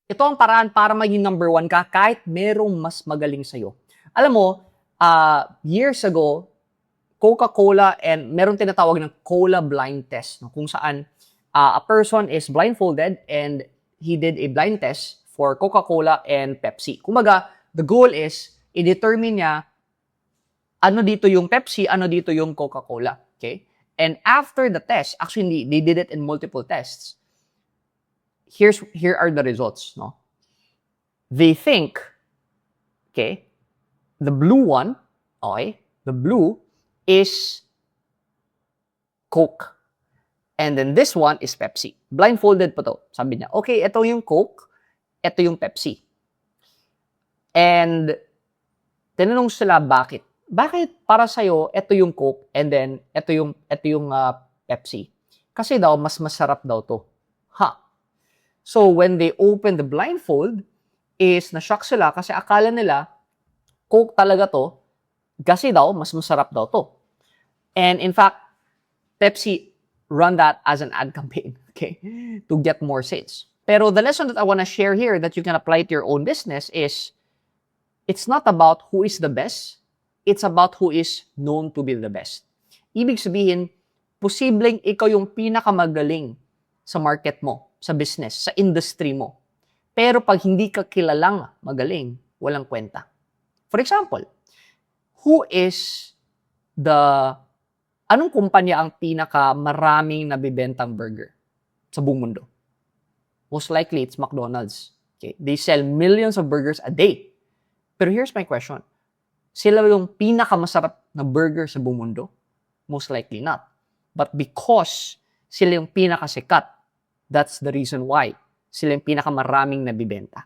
Ito ang paraan para maging number one ka kahit merong mas magaling sa'yo. Alam mo, years ago, Coca-Cola and meron tinatawag ng Cola blind test, no? Kung saan a person is blindfolded and he did a blind test for Coca-Cola and Pepsi. Kumbaga, the goal is i-determine niya ano dito yung Pepsi, ano dito yung Coca-Cola. Okay? And after the test, actually, they did it in multiple tests. Here are the results. No? They think, okay, the blue one, okay, the blue is Coke. And then this one is Pepsi. Blindfolded po to. Sabi niya, okay, ito yung Coke, ito yung Pepsi. And tinanong sila bakit. Bakit para sa'yo, ito yung Coke and then ito yung Pepsi? Kasi daw, mas masarap daw to. So when they open the blindfold, is na-shock sila kasi akala nila, Coke talaga to, kasi daw, mas masarap daw to. And in fact, Pepsi run that as an ad campaign, okay, to get more sales. Pero the lesson that I want to share here that you can apply to your own business is, it's not about who is the best, it's about who is known to be the best. Ibig sabihin, posibleng ikaw yung pinakamagaling sa market mo, sa business, sa industry mo. Pero pag hindi ka kilalang magaling, walang kwenta. For example, anong kumpanya ang pinakamaraming nabibentang burger sa buong mundo? Most likely, it's McDonald's. Okay? They sell millions of burgers a day. Pero here's my question. Sila yung pinakamasarap na burger sa buong mundo? Most likely not. But because sila yung pinakasikat, that's the reason why sila yung pinakamaraming nabibenta.